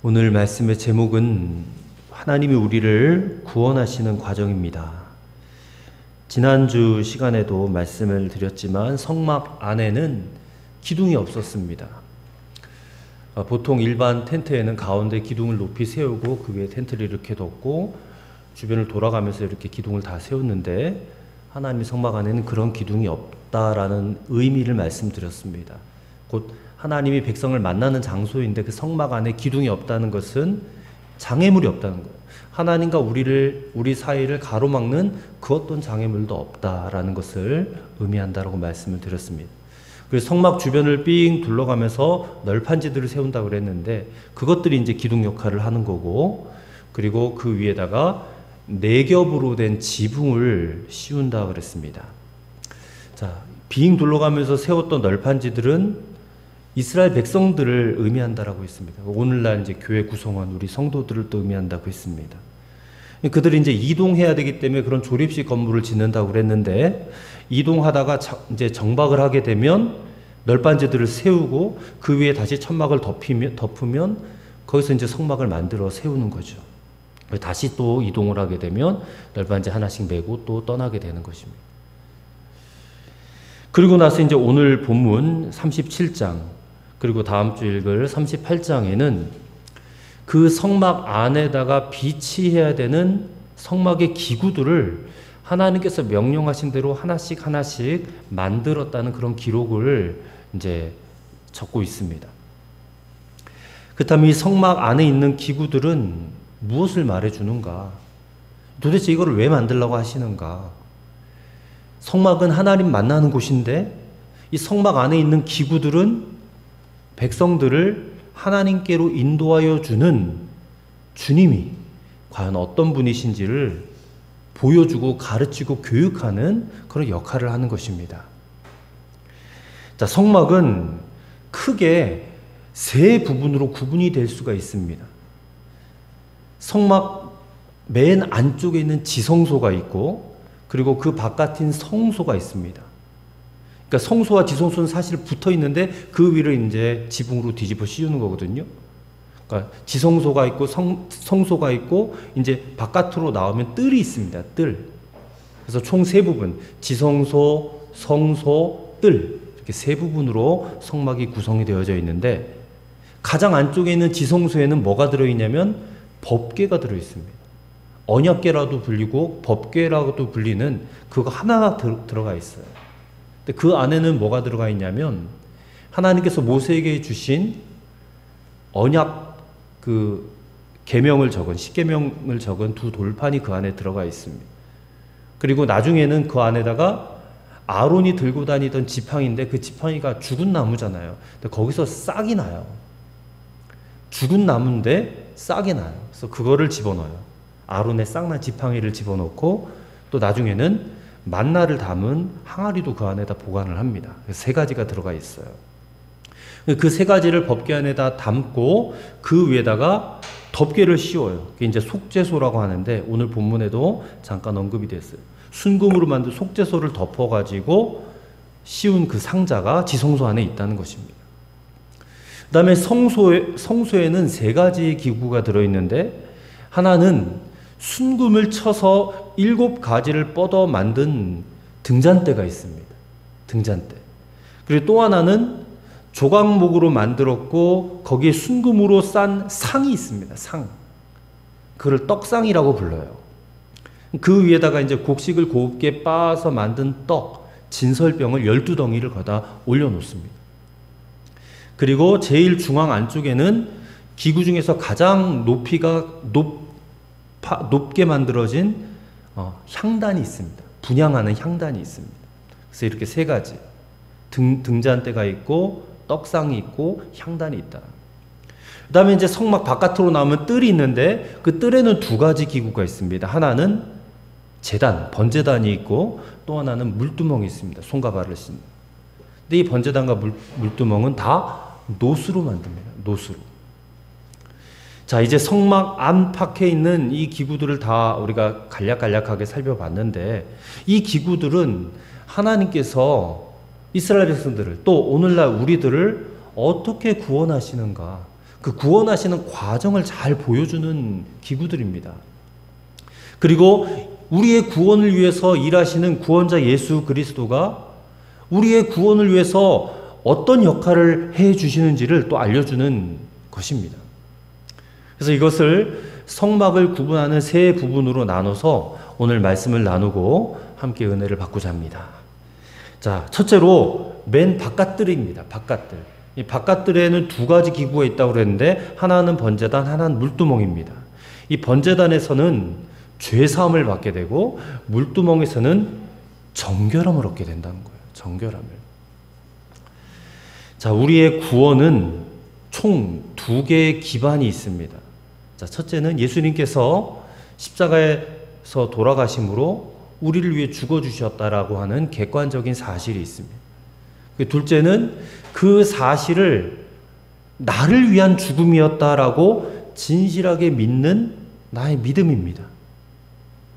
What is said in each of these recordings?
오늘 말씀의 제목은 하나님이 우리를 구원하시는 과정입니다. 지난주 시간에도 말씀을 드렸지만 성막 안에는 기둥이 없었습니다. 보통 일반 텐트에는 가운데 기둥을 높이 세우고 그 위에 텐트를 이렇게 덮고 주변을 돌아가면서 이렇게 기둥을 다 세웠는데 하나님의 성막 안에는 그런 기둥이 없다라는 의미를 말씀드렸습니다. 곧 하나님이 백성을 만나는 장소인데 그 성막 안에 기둥이 없다는 것은 장애물이 없다는 거예요. 하나님과 우리 사이를 가로막는 그 어떤 장애물도 없다라는 것을 의미한다라고 말씀을 드렸습니다. 그래서 성막 주변을 삥 둘러가면서 널판지들을 세운다고 그랬는데 그것들이 이제 기둥 역할을 하는 거고, 그리고 그 위에다가 4겹으로 된 지붕을 씌운다 그랬습니다. 자, 빙 둘러가면서 세웠던 널판지들은 이스라엘 백성들을 의미한다라고 했습니다. 오늘날 이제 교회 구성원 우리 성도들을 또 의미한다고 했습니다. 그들이 이제 이동해야 되기 때문에 그런 조립식 건물을 짓는다고 그랬는데, 이동하다가 이제 정박을 하게 되면 널빤지들을 세우고 그 위에 다시 천막을 덮으면 거기서 이제 성막을 만들어 세우는 거죠. 다시 또 이동을 하게 되면 널빤지 하나씩 메고 또 떠나게 되는 것입니다. 그리고 나서 이제 오늘 본문 37장 그리고 다음 주 읽을 38장에는 그 성막 안에다가 비치해야 되는 성막의 기구들을 하나님께서 명령하신 대로 하나씩 만들었다는 그런 기록을 이제 적고 있습니다. 그렇다면 이 성막 안에 있는 기구들은 무엇을 말해주는가? 도대체 이거를 왜 만들려고 하시는가? 성막은 하나님 만나는 곳인데 이 성막 안에 있는 기구들은 백성들을 하나님께로 인도하여 주는 주님이 과연 어떤 분이신지를 보여주고 가르치고 교육하는 그런 역할을 하는 것입니다. 자, 성막은 크게 3 부분으로 구분이 될 수가 있습니다. 성막 맨 안쪽에 있는 지성소가 있고, 그리고 그 바깥인 성소가 있습니다. 그러니까 성소와 지성소는 사실 붙어 있는데 그 위를 이제 지붕으로 뒤집어 씌우는 거거든요. 그러니까 지성소가 있고 성소가 있고 이제 바깥으로 나오면 뜰이 있습니다. 뜰. 그래서 총 3부분, 지성소, 성소, 뜰, 이렇게 3부분으로 성막이 구성이 되어져 있는데, 가장 안쪽에 있는 지성소에는 뭐가 들어있냐면 법궤가 들어있습니다. 언약궤라도 불리고 법궤라고도 불리는 그거 하나가 들어가 있어요. 근데 그 안에는 뭐가 들어가 있냐면 하나님께서 모세에게 주신 언약 그 계명을 적은 10계명을 적은 2 돌판이 그 안에 들어가 있습니다. 그리고 나중에는 그 안에다가 아론이 들고 다니던 지팡이인데 그 지팡이가 죽은 나무잖아요. 근데 거기서 싹이 나요. 죽은 나무인데 싹이 나요. 그래서 그거를 집어넣어요. 아론의 싹난 지팡이를 집어넣고 또 나중에는 만나를 담은 항아리도 그 안에다 보관을 합니다. 3가지가 들어가 있어요. 그 3가지를 법궤 안에다 담고 그 위에다가 덮개를 씌워요. 그게 이제 속죄소라고 하는데 오늘 본문에도 잠깐 언급이 됐어요. 순금으로 만든 속죄소를 덮어가지고 씌운 그 상자가 지성소 안에 있다는 것입니다. 그 다음에 성소에는 3가지의 기구가 들어있는데, 하나는 순금을 쳐서 7가지를 뻗어 만든 등잔대가 있습니다. 등잔대. 그리고 또 하나는 조각목으로 만들었고 거기에 순금으로 싼 상이 있습니다. 상. 그걸 떡상이라고 불러요. 그 위에다가 이제 곡식을 곱게 빻아서 만든 떡, 진설병을 12덩이를 거다 올려놓습니다. 그리고 제일 중앙 안쪽에는 기구 중에서 가장 높게 만들어진 향단이 있습니다. 분향하는 향단이 있습니다. 그래서 이렇게 3가지 등잔대가 있고 떡상이 있고 향단이 있다. 그 다음에 이제 성막 바깥으로 나오면 뜰이 있는데 그 뜰에는 2가지 기구가 있습니다. 하나는 제단, 번제단이 있고 또 하나는 물두멍이 있습니다. 손과 발을 씻는. 근데 이 번제단과 물두멍은 다 노수로 만듭니다. 노수로. 자, 이제 성막 안팎에 있는 이 기구들을 다 우리가 간략하게 살펴봤는데, 이 기구들은 하나님께서 이스라엘 백성들을 또 오늘날 우리들을 어떻게 구원하시는가, 그 구원하시는 과정을 잘 보여주는 기구들입니다. 그리고 우리의 구원을 위해서 일하시는 구원자 예수 그리스도가 우리의 구원을 위해서 어떤 역할을 해 주시는지를 또 알려주는 것입니다. 그래서 이것을 성막을 구분하는 세 부분으로 나눠서 오늘 말씀을 나누고 함께 은혜를 받고자 합니다. 자, 첫째로 맨 바깥뜰입니다. 바깥뜰. 이 바깥뜰에는 두 가지 기구가 있다고 그랬는데 하나는 번제단, 하나는 물두멍입니다. 이 번제단에서는 죄사함을 받게 되고 물두멍에서는 정결함을 얻게 된다는 거예요. 정결함을. 자, 우리의 구원은 총 두 개의 기반이 있습니다. 자, 첫째는 예수님께서 십자가에서 돌아가심으로 우리를 위해 죽어주셨다라고 하는 객관적인 사실이 있습니다. 둘째는 그 사실을 나를 위한 죽음이었다라고 진실하게 믿는 나의 믿음입니다.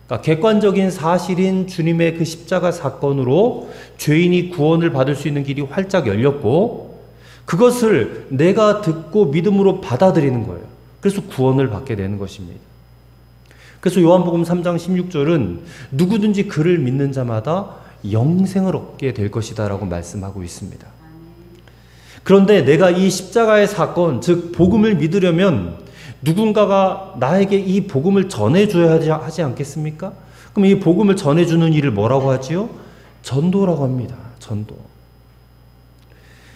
그러니까 객관적인 사실인 주님의 그 십자가 사건으로 죄인이 구원을 받을 수 있는 길이 활짝 열렸고 그것을 내가 듣고 믿음으로 받아들이는 거예요. 그래서 구원을 받게 되는 것입니다. 그래서 요한복음 3장 16절은 누구든지 그를 믿는 자마다 영생을 얻게 될 것이다 라고 말씀하고 있습니다. 그런데 내가 이 십자가의 사건, 즉 복음을 믿으려면 누군가가 나에게 이 복음을 전해줘야 하지 않겠습니까? 그럼 이 복음을 전해주는 일을 뭐라고 하지요? 전도라고 합니다. 전도.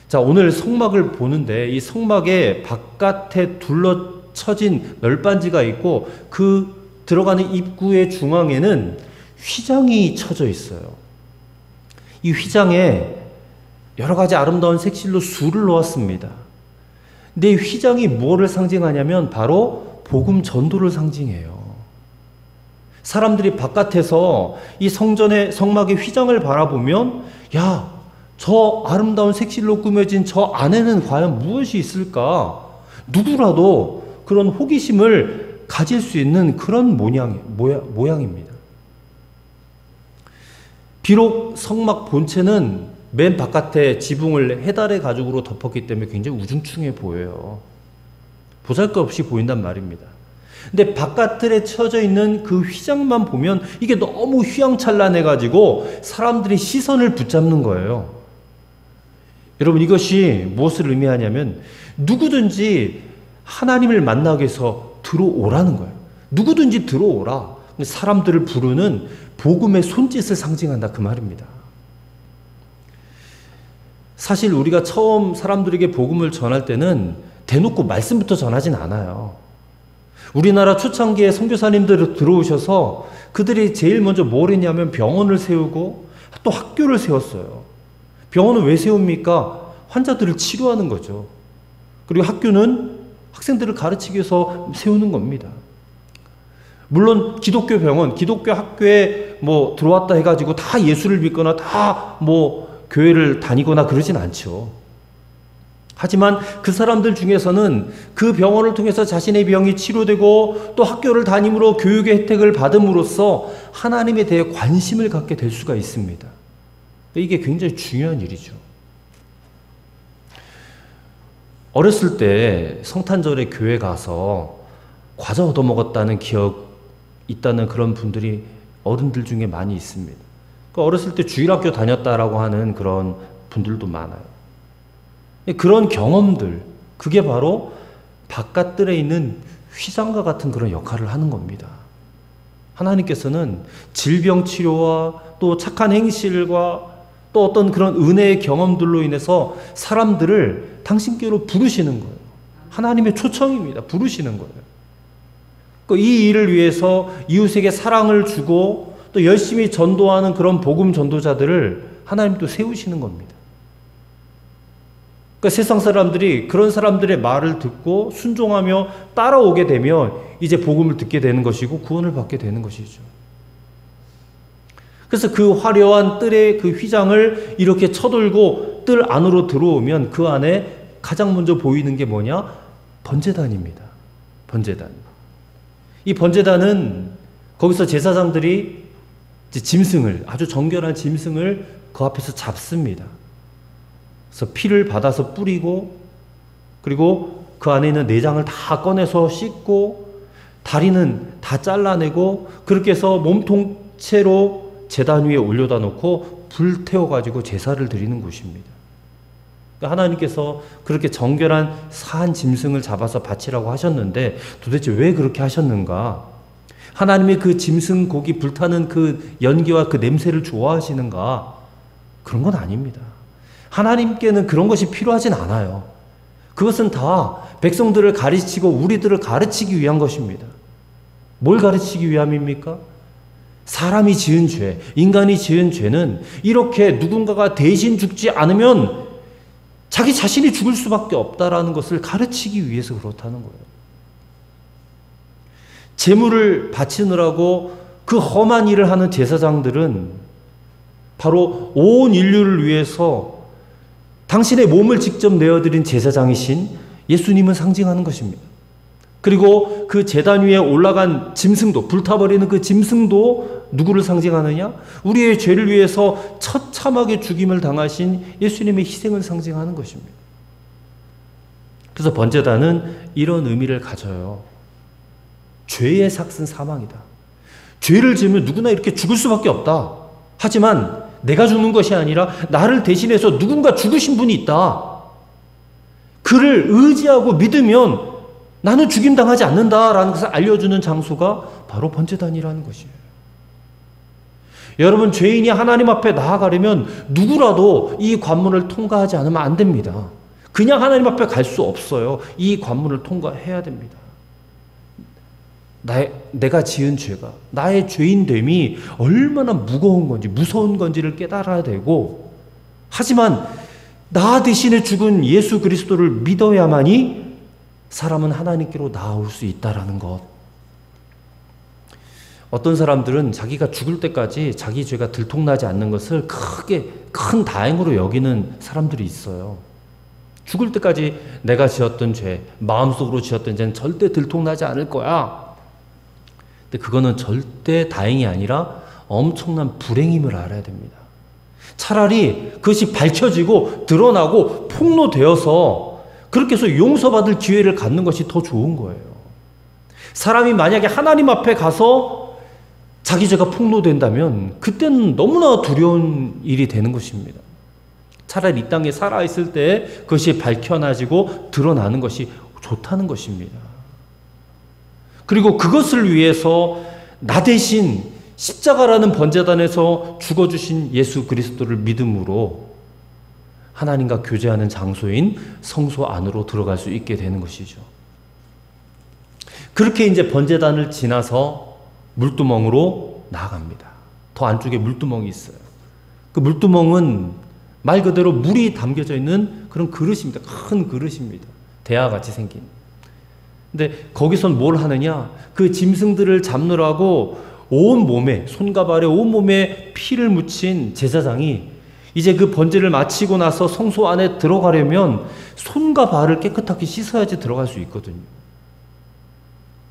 자, 오늘 성막을 보는데 이 성막의 바깥에 둘러쳐진 널빤지가 있고 그 들어가는 입구의 중앙에는 휘장이 쳐져 있어요. 이 휘장에 여러 가지 아름다운 색실로 수를 놓았습니다. 근데 이 휘장이 뭐를 상징하냐면 바로 복음 전도를 상징해요. 사람들이 바깥에서 이 성막의 휘장을 바라보면 야, 저 아름다운 색실로 꾸며진 저 안에는 과연 무엇이 있을까? 누구라도 그런 호기심을 가질 수 있는 그런 모양입니다. 비록 성막 본체는 맨 바깥에 지붕을 해달의 가죽으로 덮었기 때문에 굉장히 우중충해 보여요. 보잘것없이 보인단 말입니다. 근데 바깥들에 쳐져 있는 그 휘장만 보면 이게 너무 휘황찬란해가지고 사람들이 시선을 붙잡는 거예요. 여러분, 이것이 무엇을 의미하냐면 누구든지 하나님을 만나기 위해서 들어오라는 거예요. 누구든지 들어오라. 사람들을 부르는 복음의 손짓을 상징한다 그 말입니다. 사실 우리가 처음 사람들에게 복음을 전할 때는 대놓고 말씀부터 전하진 않아요. 우리나라 초창기에 선교사님들이 들어오셔서 그들이 제일 먼저 뭘 했냐면 병원을 세우고 또 학교를 세웠어요. 병원은 왜 세웁니까? 환자들을 치료하는 거죠. 그리고 학교는 학생들을 가르치기 위해서 세우는 겁니다. 물론 기독교 병원, 기독교 학교에 들어왔다 해가지고 다 예수를 믿거나 다 교회를 다니거나 그러진 않죠. 하지만 그 사람들 중에서는 그 병원을 통해서 자신의 병이 치료되고 또 학교를 다님으로 교육의 혜택을 받음으로써 하나님에 대해 관심을 갖게 될 수가 있습니다. 이게 굉장히 중요한 일이죠. 어렸을 때 성탄절에 교회 가서 과자 얻어먹었다는 기억 있다는 그런 분들이 어른들 중에 많이 있습니다. 어렸을 때 주일학교 다녔다라고 하는 그런 분들도 많아요. 그런 경험들, 그게 바로 바깥들에 있는 휘장과 같은 그런 역할을 하는 겁니다. 하나님께서는 질병 치료와 또 착한 행실과 또 어떤 그런 은혜의 경험들로 인해서 사람들을 당신께로 부르시는 거예요. 하나님의 초청입니다. 부르시는 거예요. 이 일을 위해서 이웃에게 사랑을 주고 또 열심히 전도하는 그런 복음 전도자들을 하나님도 세우시는 겁니다. 세상 사람들이 그런 사람들의 말을 듣고 순종하며 따라오게 되면 이제 복음을 듣게 되는 것이고 구원을 받게 되는 것이죠. 그래서 그 화려한 뜰의 그 휘장을 이렇게 쳐들고 뜰 안으로 들어오면 그 안에 가장 먼저 보이는 게 뭐냐? 번제단입니다. 번제단. 이 번제단은 거기서 제사장들이 짐승을, 아주 정결한 짐승을 그 앞에서 잡습니다. 그래서 피를 받아서 뿌리고 그리고 그 안에 있는 내장을 다 꺼내서 씻고 다리는 다 잘라내고 그렇게 해서 몸통째로 제단 위에 올려다 놓고 불태워가지고 제사를 드리는 곳입니다. 그러니까 하나님께서 그렇게 정결한 사한 짐승을 잡아서 바치라고 하셨는데 도대체 왜 그렇게 하셨는가? 하나님의 그 짐승 고기 불타는 그 연기와 그 냄새를 좋아하시는가? 그런 건 아닙니다. 하나님께는 그런 것이 필요하진 않아요. 그것은 다 백성들을 가르치고 우리들을 가르치기 위한 것입니다. 뭘 가르치기 위함입니까? 사람이 지은 죄, 인간이 지은 죄는 이렇게 누군가가 대신 죽지 않으면 자기 자신이 죽을 수밖에 없다라는 것을 가르치기 위해서 그렇다는 거예요. 제물을 바치느라고 그 험한 일을 하는 제사장들은 바로 온 인류를 위해서 당신의 몸을 직접 내어드린 제사장이신 예수님을 상징하는 것입니다. 그리고 그 제단 위에 올라간 짐승도, 불타버리는 그 짐승도 누구를 상징하느냐? 우리의 죄를 위해서 처참하게 죽임을 당하신 예수님의 희생을 상징하는 것입니다. 그래서 번제단은 이런 의미를 가져요. 죄의 삭은 사망이다. 죄를 지으면 누구나 이렇게 죽을 수밖에 없다. 하지만 내가 죽는 것이 아니라 나를 대신해서 누군가 죽으신 분이 있다. 그를 의지하고 믿으면 나는 죽임당하지 않는다라는 것을 알려주는 장소가 바로 번제단이라는 것이에요. 여러분, 죄인이 하나님 앞에 나아가려면 누구라도 이 관문을 통과하지 않으면 안 됩니다. 그냥 하나님 앞에 갈 수 없어요. 이 관문을 통과해야 됩니다. 내가 지은 죄가, 나의 죄인됨이 얼마나 무거운 건지, 무서운 건지를 깨달아야 되고, 하지만 나 대신에 죽은 예수 그리스도를 믿어야만이 사람은 하나님께로 나아올 수 있다라는 것. 어떤 사람들은 자기가 죽을 때까지 자기 죄가 들통나지 않는 것을 큰 다행으로 여기는 사람들이 있어요. 죽을 때까지 내가 지었던 죄, 마음속으로 지었던 죄는 절대 들통나지 않을 거야. 근데 그거는 절대 다행이 아니라 엄청난 불행임을 알아야 됩니다. 차라리 그것이 밝혀지고 드러나고 폭로되어서 그렇게 해서 용서받을 기회를 갖는 것이 더 좋은 거예요. 사람이 만약에 하나님 앞에 가서 자기 죄가 폭로된다면 그때는 너무나 두려운 일이 되는 것입니다. 차라리 이 땅에 살아있을 때 그것이 밝혀나지고 드러나는 것이 좋다는 것입니다. 그리고 그것을 위해서 나 대신 십자가라는 번제단에서 죽어주신 예수 그리스도를 믿음으로 하나님과 교제하는 장소인 성소 안으로 들어갈 수 있게 되는 것이죠. 그렇게 이제 번제단을 지나서 물두멍으로 나아갑니다. 더 안쪽에 물두멍이 있어요. 그 물두멍은 말 그대로 물이 담겨져 있는 그런 그릇입니다. 큰 그릇입니다. 대야같이 생긴. 근데 거기선 뭘 하느냐? 그 짐승들을 잡느라고 온 몸에, 손과 발에 온 몸에 피를 묻힌 제사장이 이제 그 번제를 마치고 나서 성소 안에 들어가려면 손과 발을 깨끗하게 씻어야지 들어갈 수 있거든요.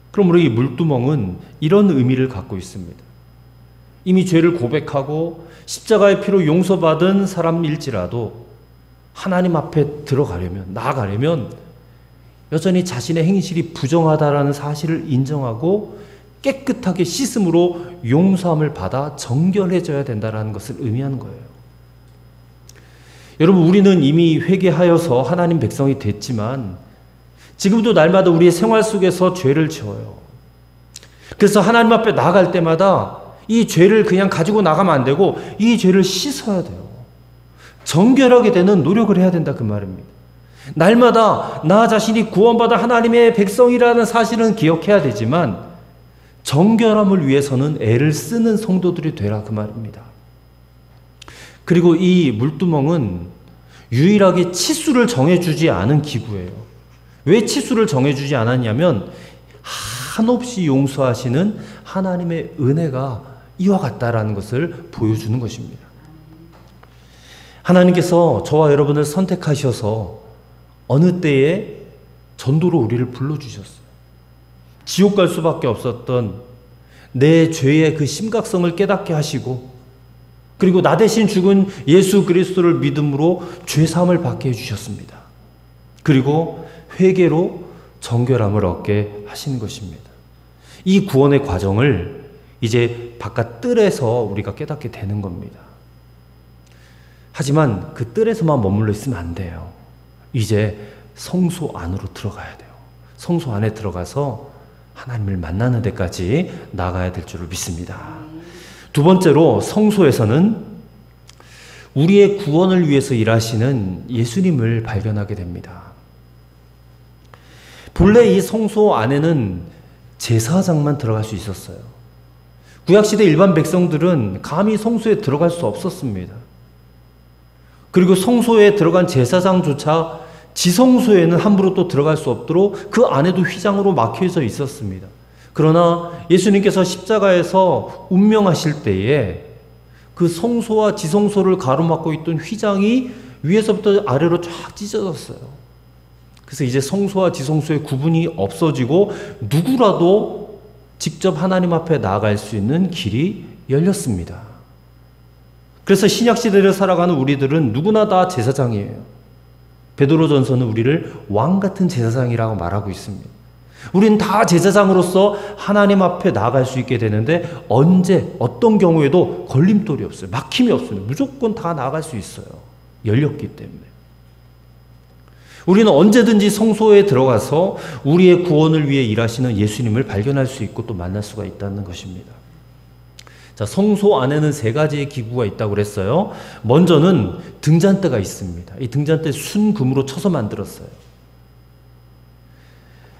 그러므로 이 물두멍은 이런 의미를 갖고 있습니다. 이미 죄를 고백하고 십자가의 피로 용서받은 사람일지라도 하나님 앞에 들어가려면, 나아가려면 여전히 자신의 행실이 부정하다라는 사실을 인정하고 깨끗하게 씻음으로 용서함을 받아 정결해져야 된다는 것을 의미하는 거예요. 여러분, 우리는 이미 회개하여서 하나님 백성이 됐지만 지금도 날마다 우리의 생활 속에서 죄를 지어요. 그래서 하나님 앞에 나아갈 때마다 이 죄를 그냥 가지고 나가면 안 되고 이 죄를 씻어야 돼요. 정결하게 되는 노력을 해야 된다 그 말입니다. 날마다 나 자신이 구원받아 하나님의 백성이라는 사실은 기억해야 되지만 정결함을 위해서는 애를 쓰는 성도들이 되라 그 말입니다. 그리고 이 물두멍은 유일하게 치수를 정해주지 않은 기구예요. 왜 치수를 정해주지 않았냐면 한없이 용서하시는 하나님의 은혜가 이와 같다라는 것을 보여주는 것입니다. 하나님께서 저와 여러분을 선택하셔서 어느 때에 전도로 우리를 불러주셨어요. 지옥 갈 수밖에 없었던 내 죄의 그 심각성을 깨닫게 하시고 그리고 나 대신 죽은 예수 그리스도를 믿음으로 죄사함을 받게 해주셨습니다. 그리고 회개로 정결함을 얻게 하시는 것입니다. 이 구원의 과정을 이제 바깥 뜰에서 우리가 깨닫게 되는 겁니다. 하지만 그 뜰에서만 머물러 있으면 안 돼요. 이제 성소 안으로 들어가야 돼요. 성소 안에 들어가서 하나님을 만나는 데까지 나가야 될 줄을 믿습니다. 두 번째로 성소에서는 우리의 구원을 위해서 일하시는 예수님을 발견하게 됩니다. 본래 이 성소 안에는 제사장만 들어갈 수 있었어요. 구약시대 일반 백성들은 감히 성소에 들어갈 수 없었습니다. 그리고 성소에 들어간 제사장조차 지성소에는 함부로 또 들어갈 수 없도록 그 안에도 휘장으로 막혀져 있었습니다. 그러나 예수님께서 십자가에서 운명하실 때에 그 성소와 지성소를 가로막고 있던 휘장이 위에서부터 아래로 쫙 찢어졌어요. 그래서 이제 성소와 지성소의 구분이 없어지고 누구라도 직접 하나님 앞에 나아갈 수 있는 길이 열렸습니다. 그래서 신약시대를 살아가는 우리들은 누구나 다 제사장이에요. 베드로전서는 우리를 왕같은 제사장이라고 말하고 있습니다. 우리는 다 제사장으로서 하나님 앞에 나아갈 수 있게 되는데 언제 어떤 경우에도 걸림돌이 없어요. 막힘이 없습니다. 무조건 다 나아갈 수 있어요. 열렸기 때문에. 우리는 언제든지 성소에 들어가서 우리의 구원을 위해 일하시는 예수님을 발견할 수 있고 또 만날 수가 있다는 것입니다. 자, 성소 안에는 세 가지의 기구가 있다고 그랬어요. 먼저는 등잔대가 있습니다. 이 등잔대 순금으로 쳐서 만들었어요.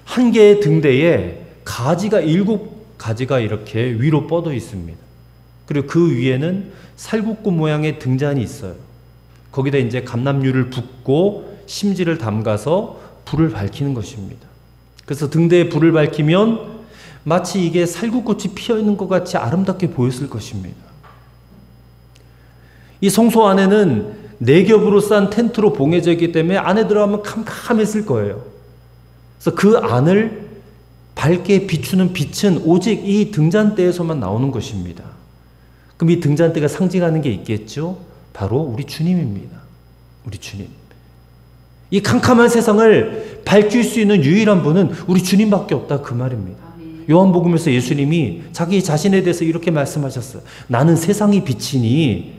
한 개의 등대에 가지가 7가지가 이렇게 위로 뻗어 있습니다. 그리고 그 위에는 살구꽃 모양의 등잔이 있어요. 거기다 이제 감람류를 붓고 심지를 담가서 불을 밝히는 것입니다. 그래서 등대에 불을 밝히면 마치 이게 살구꽃이 피어있는 것 같이 아름답게 보였을 것입니다. 이 성소 안에는 4겹으로 싼 텐트로 봉해져 있기 때문에 안에 들어가면 캄캄했을 거예요. 그래서 그 안을 밝게 비추는 빛은 오직 이 등잔대에서만 나오는 것입니다. 그럼 이 등잔대가 상징하는 게 있겠죠? 바로 우리 주님입니다. 우리 주님. 이 캄캄한 세상을 밝힐 수 있는 유일한 분은 우리 주님밖에 없다 그 말입니다. 요한복음에서 예수님이 자기 자신에 대해서 이렇게 말씀하셨어요. 나는 세상의 빛이니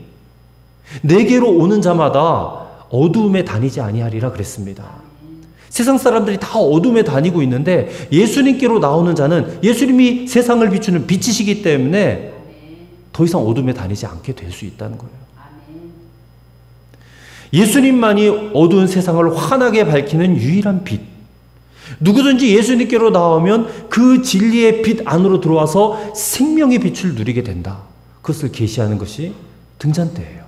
내게로 오는 자마다 어두움에 다니지 아니하리라 그랬습니다. 세상 사람들이 다 어둠에 다니고 있는데 예수님께로 나오는 자는 예수님이 세상을 비추는 빛이시기 때문에 더 이상 어둠에 다니지 않게 될 수 있다는 거예요. 예수님만이 어두운 세상을 환하게 밝히는 유일한 빛. 누구든지 예수님께로 나오면 그 진리의 빛 안으로 들어와서 생명의 빛을 누리게 된다. 그것을 계시하는 것이 등잔대예요.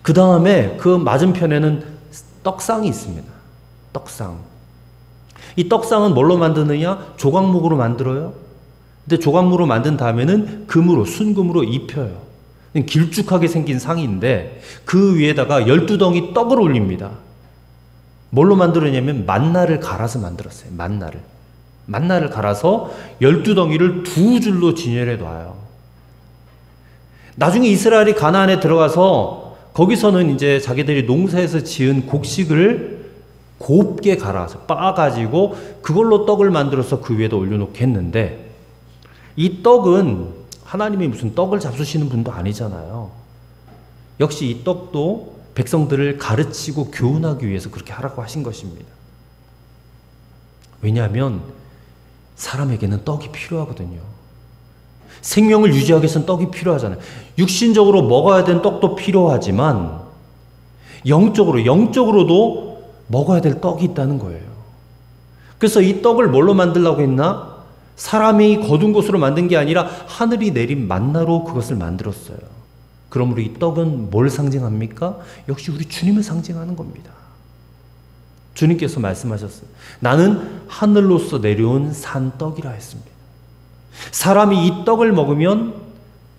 그 다음에 그 맞은편에는 떡상이 있습니다. 떡상. 이 떡상은 뭘로 만드느냐? 조각목으로 만들어요. 근데 조각목으로 만든 다음에는 금으로, 순금으로 입혀요. 길쭉하게 생긴 상인데 그 위에다가 12덩이 떡을 올립니다. 뭘로 만들었냐면 만나를 갈아서 만들었어요. 만나를 갈아서 12덩이를 2줄로 진열해 놔요. 나중에 이스라엘이 가나안에 들어가서 거기서는 이제 자기들이 농사에서 지은 곡식을 곱게 갈아서 빻아가지고 그걸로 떡을 만들어서 그 위에다 올려놓겠는데 이 떡은 하나님이 무슨 떡을 잡수시는 분도 아니잖아요. 역시 이 떡도 백성들을 가르치고 교훈하기 위해서 그렇게 하라고 하신 것입니다. 왜냐하면 사람에게는 떡이 필요하거든요. 생명을 유지하기 위해서는 떡이 필요하잖아요. 육신적으로 먹어야 되는 떡도 필요하지만 영적으로도 먹어야 될 떡이 있다는 거예요. 그래서 이 떡을 뭘로 만들려고 했나? 사람이 거둔 것으로 만든 게 아니라 하늘이 내린 만나로 그것을 만들었어요. 그러므로 이 떡은 뭘 상징합니까? 역시 우리 주님을 상징하는 겁니다. 주님께서 말씀하셨어요. 나는 하늘로서 내려온 산떡이라 했습니다. 사람이 이 떡을 먹으면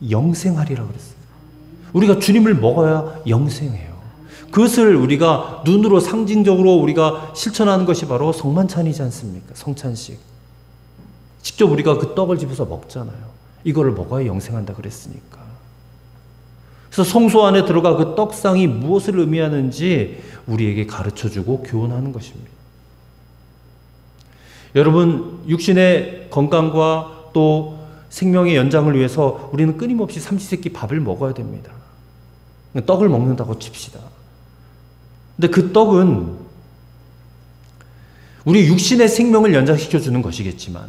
영생하리라 그랬어요. 우리가 주님을 먹어야 영생해요. 그것을 우리가 눈으로 상징적으로 우리가 실천하는 것이 바로 성만찬이지 않습니까? 성찬식. 직접 우리가 그 떡을 집어서 먹잖아요. 이거를 먹어야 영생한다 그랬으니까. 그래서 성소 안에 들어가 그 떡상이 무엇을 의미하는지 우리에게 가르쳐주고 교훈하는 것입니다. 여러분, 육신의 건강과 또 생명의 연장을 위해서 우리는 끊임없이 삼시세끼 밥을 먹어야 됩니다. 떡을 먹는다고 칩시다. 근데 그 떡은 우리 육신의 생명을 연장시켜 주는 것이겠지만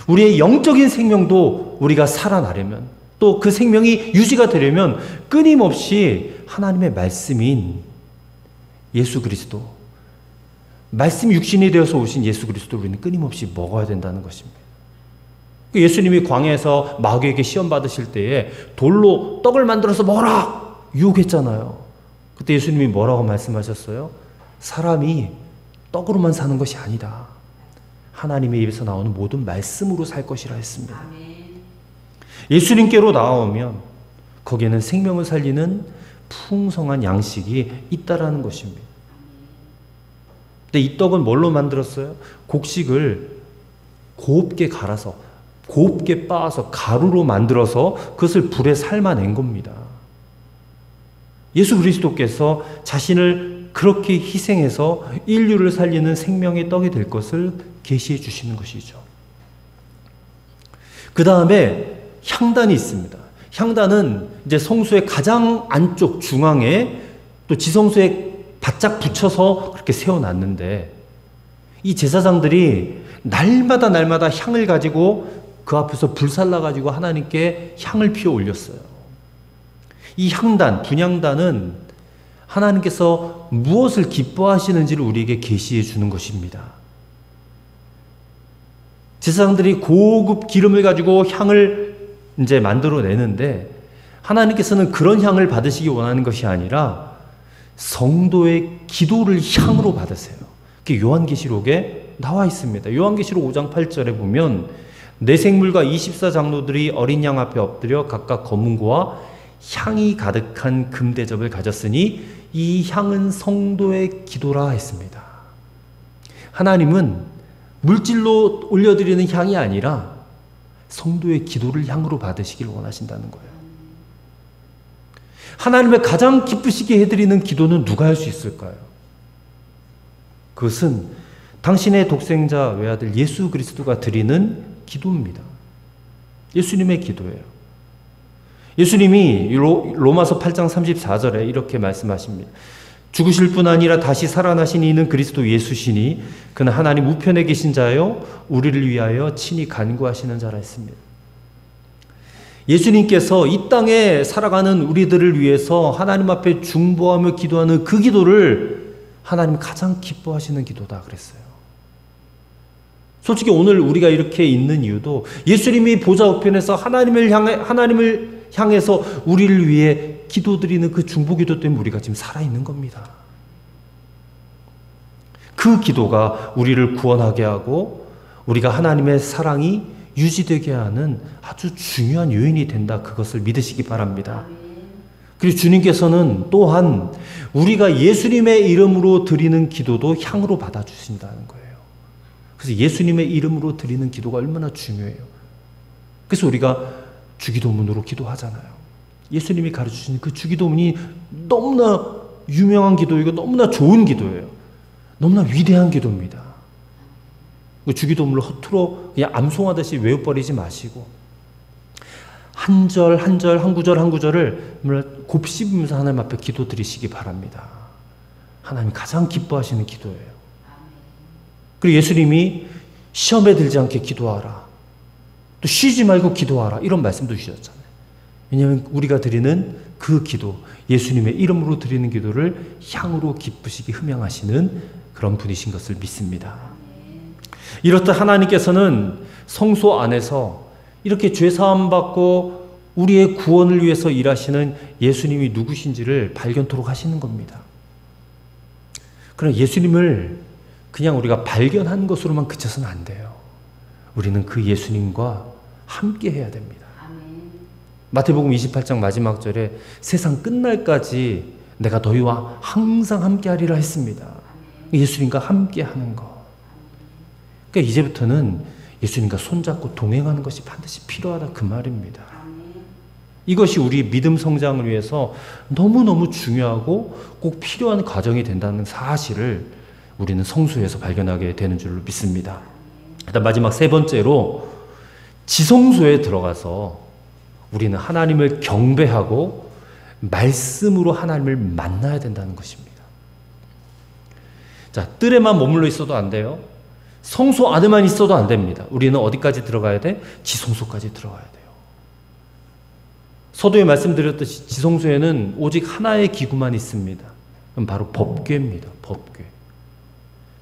우리의 영적인 생명도 우리가 살아나려면 또 그 생명이 유지가 되려면 끊임없이 하나님의 말씀인 예수 그리스도, 말씀 육신이 되어서 오신 예수 그리스도를 우리는 끊임없이 먹어야 된다는 것입니다. 예수님이 광야에서 마귀에게 시험 받으실 때에 돌로 떡을 만들어서 먹어라 유혹했잖아요. 그때 예수님이 뭐라고 말씀하셨어요? 사람이 떡으로만 사는 것이 아니다. 하나님의 입에서 나오는 모든 말씀으로 살 것이라 했습니다. 예수님께로 나아오면 거기에는 생명을 살리는 풍성한 양식이 있다라는 것입니다. 근데 이 떡은 뭘로 만들었어요? 곡식을 곱게 갈아서, 곱게 빻아서 가루로 만들어서 그것을 불에 삶아낸 겁니다. 예수 그리스도께서 자신을 그렇게 희생해서 인류를 살리는 생명의 떡이 될 것을 계시해 주시는 것이죠. 그 다음에 향단이 있습니다. 향단은 이제 성소의 가장 안쪽 중앙에 또 지성소에 바짝 붙여서 그렇게 세워놨는데 이 제사장들이 날마다 향을 가지고 그 앞에서 불살라 가지고 하나님께 향을 피워 올렸어요. 이 향단, 분향단은 하나님께서 무엇을 기뻐하시는지를 우리에게 계시해 주는 것입니다. 제사장들이 고급 기름을 가지고 향을 이제 만들어내는데 하나님께서는 그런 향을 받으시기 원하는 것이 아니라 성도의 기도를 향으로 받으세요. 그게 요한계시록에 나와 있습니다. 요한계시록 5장 8절에 보면 내 생물과 24장로들이 어린 양 앞에 엎드려 각각 검은고와 향이 가득한 금대접을 가졌으니 이 향은 성도의 기도라 했습니다. 하나님은 물질로 올려드리는 향이 아니라 성도의 기도를 향으로 받으시길 원하신다는 거예요. 하나님의 가장 기쁘시게 해드리는 기도는 누가 할 수 있을까요? 그것은 당신의 독생자 외아들 예수 그리스도가 드리는 기도입니다. 예수님의 기도예요. 예수님이 로마서 8장 34절에 이렇게 말씀하십니다. 죽으실 뿐 아니라 다시 살아나신 이는 그리스도 예수시니 그는 하나님 우편에 계신 자요 우리를 위하여 친히 간구하시는 자라 했습니다. 예수님께서 이 땅에 살아가는 우리들을 위해서 하나님 앞에 중보하며 기도하는 그 기도를 하나님 가장 기뻐하시는 기도다 그랬어요. 솔직히 오늘 우리가 이렇게 있는 이유도 예수님이 보좌 우편에서 하나님을 향해서 우리를 위해 기도드리는 그 중보기도 때문에 우리가 지금 살아있는 겁니다. 그 기도가 우리를 구원하게 하고 우리가 하나님의 사랑이 유지되게 하는 아주 중요한 요인이 된다. 그것을 믿으시기 바랍니다. 그리고 주님께서는 또한 우리가 예수님의 이름으로 드리는 기도도 향으로 받아주신다는 거예요. 그래서 예수님의 이름으로 드리는 기도가 얼마나 중요해요. 그래서 우리가 주기도문으로 기도하잖아요. 예수님이 가르쳐주신 그 주기도문이 너무나 유명한 기도이고 너무나 좋은 기도예요. 너무나 위대한 기도입니다. 그 주기도문을 허투루 그냥 암송하듯이 외워버리지 마시고 한 절 한 절 한 구절 한 구절을 곱씹으면서 하나님 앞에 기도드리시기 바랍니다. 하나님 가장 기뻐하시는 기도예요. 그리고 예수님이 시험에 들지 않게 기도하라. 또 쉬지 말고 기도하라. 이런 말씀도 주셨잖아요. 왜냐하면 우리가 드리는 그 기도, 예수님의 이름으로 드리는 기도를 향으로 기쁘시게 흠양하시는 그런 분이신 것을 믿습니다. 이렇듯 하나님께서는 성소 안에서 이렇게 죄사함 받고 우리의 구원을 위해서 일하시는 예수님이 누구신지를 발견토록 하시는 겁니다. 그러나 예수님을 그냥 우리가 발견한 것으로만 그쳐서는 안 돼요. 우리는 그 예수님과 함께 해야 됩니다. 마태복음 28장 마지막 절에 세상 끝날까지 내가 너희와 항상 함께 하리라 했습니다. 예수님과 함께 하는 것. 그러니까 이제부터는 예수님과 손잡고 동행하는 것이 반드시 필요하다 그 말입니다. 이것이 우리 믿음 성장을 위해서 너무너무 중요하고 꼭 필요한 과정이 된다는 사실을 우리는 성수에서 발견하게 되는 줄로 믿습니다. 일단 마지막 세 번째로 지성소에 들어가서 우리는 하나님을 경배하고 말씀으로 하나님을 만나야 된다는 것입니다. 자, 뜰에만 머물러 있어도 안 돼요. 성소 안에만 있어도 안 됩니다. 우리는 어디까지 들어가야 돼? 지성소까지 들어가야 돼요. 서두에 말씀드렸듯이 지성소에는 오직 하나의 기구만 있습니다. 그럼 바로 법궤입니다. 법궤.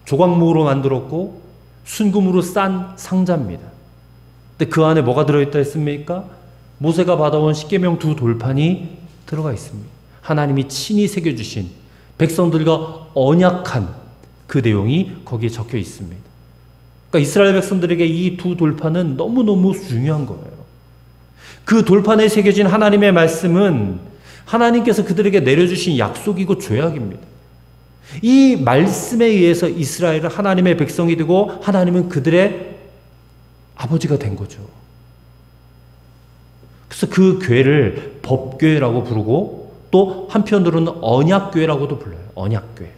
조각목으로 만들었고 순금으로 싼 상자입니다. 근데 그 안에 뭐가 들어있다 했습니까? 모세가 받아온 십계명 2 돌판이 들어가 있습니다. 하나님이 친히 새겨주신 백성들과 언약한 그 내용이 거기에 적혀 있습니다. 그러니까 이스라엘 백성들에게 이 2 돌판은 너무너무 중요한 거예요. 그 돌판에 새겨진 하나님의 말씀은 하나님께서 그들에게 내려주신 약속이고 조약입니다. 이 말씀에 의해서 이스라엘은 하나님의 백성이 되고 하나님은 그들의 아버지가 된 거죠. 그래서 그 궤를 법궤라고 부르고 또 한편으로는 언약궤라고도 불러요. 언약궤.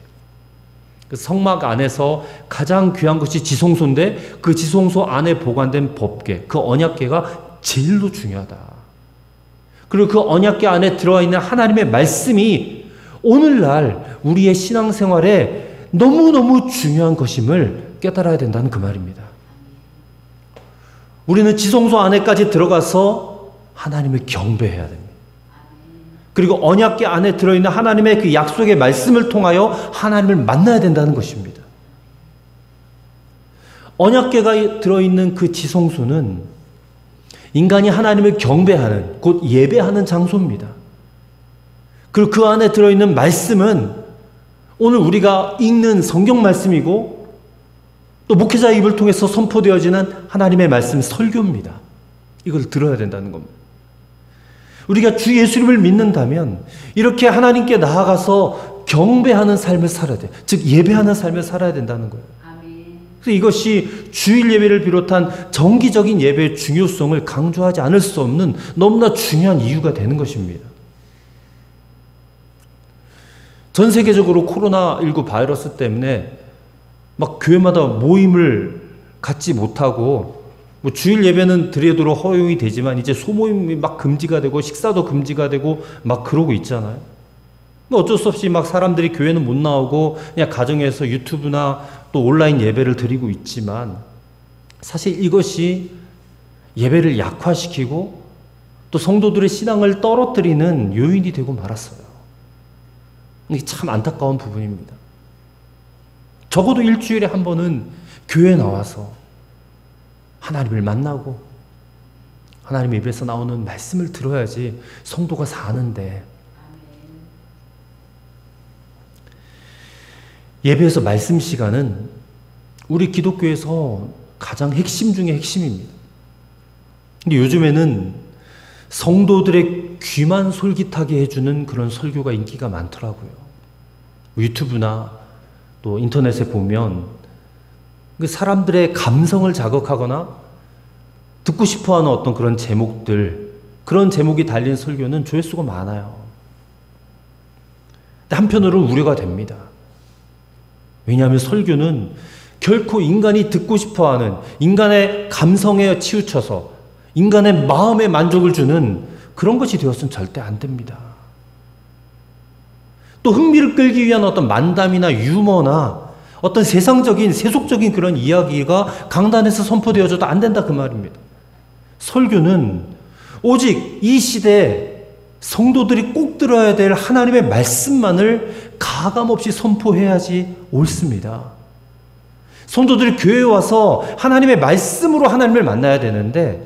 그 성막 안에서 가장 귀한 것이 지성소인데 그 지성소 안에 보관된 법궤, 그 언약궤가 제일로 중요하다. 그리고 그 언약궤 안에 들어와 있는 하나님의 말씀이 오늘날 우리의 신앙생활에 너무너무 중요한 것임을 깨달아야 된다는 그 말입니다. 우리는 지성소 안에까지 들어가서 하나님을 경배해야 됩니다. 그리고 언약궤 안에 들어있는 하나님의 그 약속의 말씀을 통하여 하나님을 만나야 된다는 것입니다. 언약궤가 들어있는 그 지성소는 인간이 하나님을 경배하는, 곧 예배하는 장소입니다. 그리고 그 안에 들어있는 말씀은 오늘 우리가 읽는 성경 말씀이고 또 목회자의 입을 통해서 선포되어지는 하나님의 말씀 설교입니다. 이걸 들어야 된다는 겁니다. 우리가 주 예수님을 믿는다면 이렇게 하나님께 나아가서 경배하는 삶을 살아야 돼요. 즉 예배하는 삶을 살아야 된다는 거예요. 그래서 이것이 주일 예배를 비롯한 정기적인 예배의 중요성을 강조하지 않을 수 없는 너무나 중요한 이유가 되는 것입니다. 전 세계적으로 코로나19 바이러스 때문에 막 교회마다 모임을 갖지 못하고 뭐 주일 예배는 드리도록 허용이 되지만 이제 소모임이 막 금지가 되고 식사도 금지가 되고 막 그러고 있잖아요. 뭐 어쩔 수 없이 막 사람들이 교회는 못 나오고 그냥 가정에서 유튜브나 또 온라인 예배를 드리고 있지만 사실 이것이 예배를 약화시키고 또 성도들의 신앙을 떨어뜨리는 요인이 되고 말았어요. 이게 참 안타까운 부분입니다. 적어도 일주일에 한 번은 교회에 나와서 하나님을 만나고 하나님의 입에서 나오는 말씀을 들어야지 성도가 사는데 예배에서 말씀 시간은 우리 기독교에서 가장 핵심 중에 핵심입니다. 근데 요즘에는 성도들의 귀만 솔깃하게 해주는 그런 설교가 인기가 많더라고요. 유튜브나 또 인터넷에 보면 사람들의 감성을 자극하거나 듣고 싶어하는 어떤 그런 제목들, 그런 제목이 달린 설교는 조회수가 많아요. 근데 한편으로는 우려가 됩니다. 왜냐하면 설교는 결코 인간이 듣고 싶어하는 인간의 감성에 치우쳐서 인간의 마음에 만족을 주는 그런 것이 되었으면 절대 안 됩니다. 또 흥미를 끌기 위한 어떤 만담이나 유머나 어떤 세상적인 세속적인 그런 이야기가 강단에서 선포되어져도 안 된다 그 말입니다. 설교는 오직 이 시대에 성도들이 꼭 들어야 될 하나님의 말씀만을 가감없이 선포해야지 옳습니다. 성도들이 교회에 와서 하나님의 말씀으로 하나님을 만나야 되는데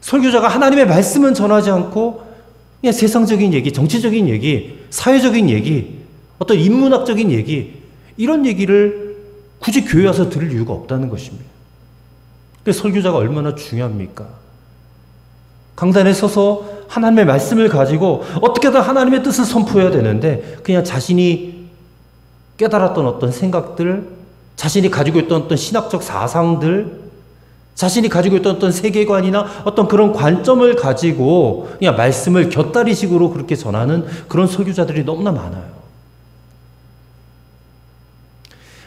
설교자가 하나님의 말씀은 전하지 않고 그냥 세상적인 얘기, 정치적인 얘기, 사회적인 얘기, 어떤 인문학적인 얘기 이런 얘기를 굳이 교회 와서 들을 이유가 없다는 것입니다. 그래서 설교자가 얼마나 중요합니까? 강단에 서서 하나님의 말씀을 가지고 어떻게든 하나님의 뜻을 선포해야 되는데 그냥 자신이 깨달았던 어떤 생각들, 자신이 가지고 있던 어떤 신학적 사상들 자신이 가지고 있던 어떤 세계관이나 어떤 그런 관점을 가지고 그냥 말씀을 곁다리식으로 그렇게 전하는 그런 설교자들이 너무나 많아요.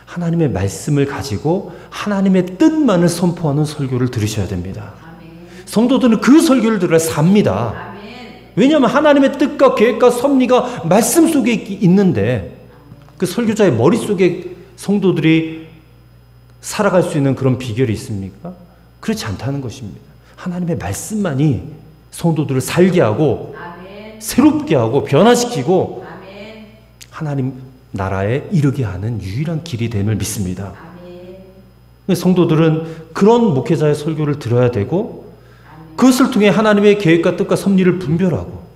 하나님의 말씀을 가지고 하나님의 뜻만을 선포하는 설교를 들으셔야 됩니다. 성도들은 그 설교를 들어야 삽니다. 왜냐하면 하나님의 뜻과 계획과 섭리가 말씀 속에 있는데 그 설교자의 머릿속에 성도들이 살아갈 수 있는 그런 비결이 있습니까? 그렇지 않다는 것입니다. 하나님의 말씀만이 성도들을 살게 하고 새롭게 하고 변화시키고 하나님 나라에 이르게 하는 유일한 길이 됨을 믿습니다. 성도들은 그런 목회자의 설교를 들어야 되고 그것을 통해 하나님의 계획과 뜻과 섭리를 분별하고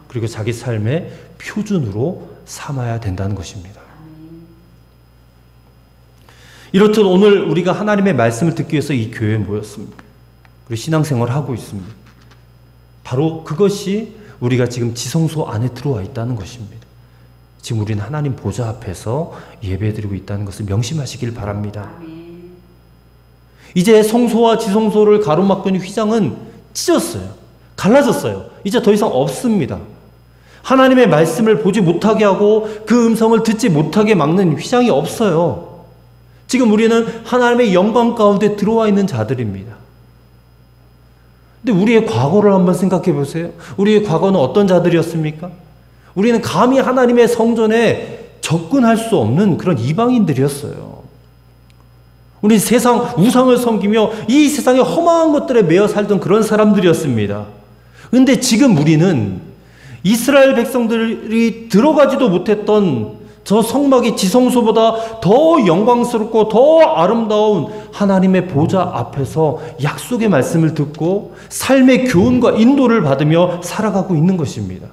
그리고 자기 삶의 표준으로 삼아야 된다는 것입니다. 이렇듯 오늘 우리가 하나님의 말씀을 듣기 위해서 이 교회에 모였습니다. 그리고 신앙생활을 하고 있습니다. 바로 그것이 우리가 지금 지성소 안에 들어와 있다는 것입니다. 지금 우리는 하나님 보좌 앞에서 예배드리고 있다는 것을 명심하시길 바랍니다. 이제 성소와 지성소를 가로막던 휘장은 찢었어요. 갈라졌어요. 이제 더 이상 없습니다. 하나님의 말씀을 보지 못하게 하고 그 음성을 듣지 못하게 막는 휘장이 없어요. 지금 우리는 하나님의 영광 가운데 들어와 있는 자들입니다. 근데 우리의 과거를 한번 생각해 보세요. 우리의 과거는 어떤 자들이었습니까? 우리는 감히 하나님의 성전에 접근할 수 없는 그런 이방인들이었어요. 우리 세상 우상을 섬기며 이 세상의 험한 것들에 매여 살던 그런 사람들이었습니다. 그런데 지금 우리는 이스라엘 백성들이 들어가지도 못했던 저 성막의 지성소보다 더 영광스럽고 더 아름다운 하나님의 보좌 앞에서 약속의 말씀을 듣고 삶의 교훈과 인도를 받으며 살아가고 있는 것입니다.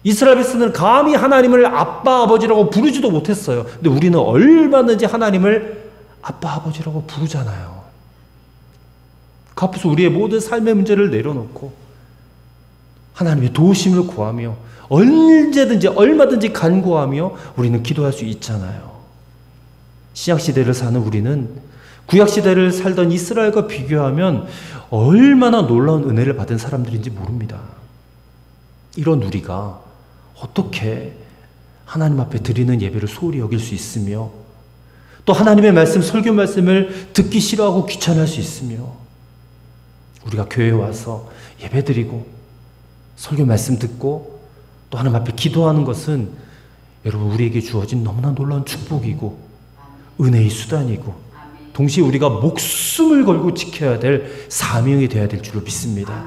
이스라엘 백성들은 감히 하나님을 아빠 아버지라고 부르지도 못했어요. 근데 우리는 얼마든지 하나님을 아빠 아버지라고 부르잖아요. 그 앞에서 우리의 모든 삶의 문제를 내려놓고 하나님의 도우심을 구하며 언제든지 얼마든지 간구하며 우리는 기도할 수 있잖아요. 신약시대를 사는 우리는 구약시대를 살던 이스라엘과 비교하면 얼마나 놀라운 은혜를 받은 사람들인지 모릅니다. 이런 우리가 어떻게 하나님 앞에 드리는 예배를 소홀히 여길 수 있으며 또 하나님의 말씀, 설교 말씀을 듣기 싫어하고 귀찮아할 수 있으며 우리가 교회에 와서 예배드리고 설교 말씀 듣고 또 하나님 앞에 기도하는 것은 여러분 우리에게 주어진 너무나 놀라운 축복이고 은혜의 수단이고 동시에 우리가 목숨을 걸고 지켜야 될 사명이 되어야 될 줄을 믿습니다.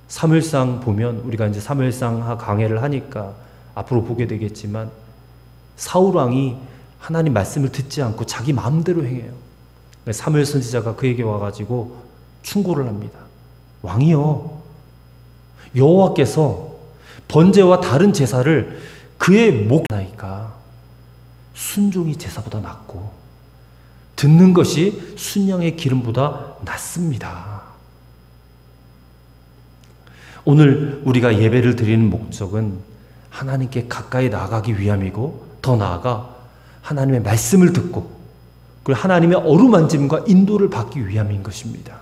사무엘상 보면 우리가 이제 사무엘상 강해를 하니까 앞으로 보게 되겠지만 사울 왕이 하나님 말씀을 듣지 않고 자기 마음대로 행해요. 사무엘 선지자가 그에게 와가지고 충고를 합니다. 왕이여, 여호와께서 번제와 다른 제사를 그의 목나이까 순종이 제사보다 낫고 듣는 것이 순양의 기름보다 낫습니다. 오늘 우리가 예배를 드리는 목적은 하나님께 가까이 나아가기 위함이고 더 나아가 하나님의 말씀을 듣고 그리고 하나님의 어루만짐과 인도를 받기 위함인 것입니다.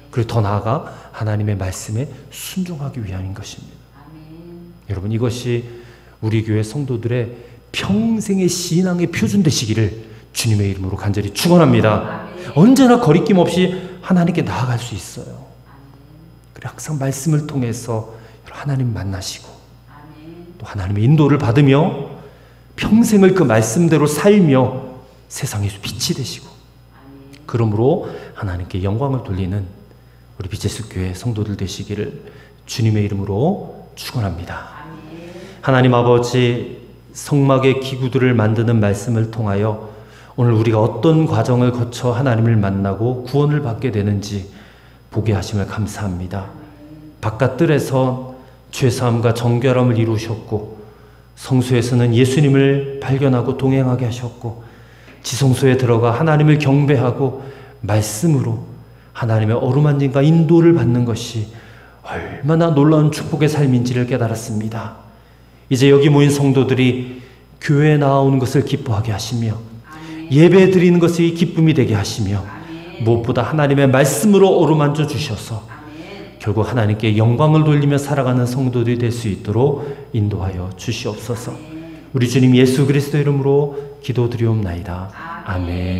그리고 더 나아가 하나님의 말씀에 순종하기 위함인 것입니다. 여러분 이것이 우리 교회 성도들의 평생의 신앙의 표준 되시기를 주님의 이름으로 간절히 축원합니다. 언제나 거리낌 없이 하나님께 나아갈 수 있어요. 그리고 항상 말씀을 통해서 하나님 만나시고 또 하나님의 인도를 받으며 평생을 그 말씀대로 살며 세상에서 빛이 되시고 그러므로 하나님께 영광을 돌리는 우리 빛의 교회 성도들 되시기를 주님의 이름으로 축원합니다. 하나님 아버지 성막의 기구들을 만드는 말씀을 통하여 오늘 우리가 어떤 과정을 거쳐 하나님을 만나고 구원을 받게 되는지 보게 하심을 감사합니다. 바깥 뜰에서 죄사함과 정결함을 이루셨고 성소에서는 예수님을 발견하고 동행하게 하셨고 지성소에 들어가 하나님을 경배하고 말씀으로 하나님의 어루만짐과 인도를 받는 것이 얼마나 놀라운 축복의 삶인지를 깨달았습니다. 이제 여기 모인 성도들이 교회에 나오는 것을 기뻐하게 하시며 예배 드리는 것이 기쁨이 되게 하시며 무엇보다 하나님의 말씀으로 어루만져 주셔서 결국 하나님께 영광을 돌리며 살아가는 성도들이 될 수 있도록 인도하여 주시옵소서. 우리 주님 예수 그리스도 이름으로 기도드리옵나이다. 아멘.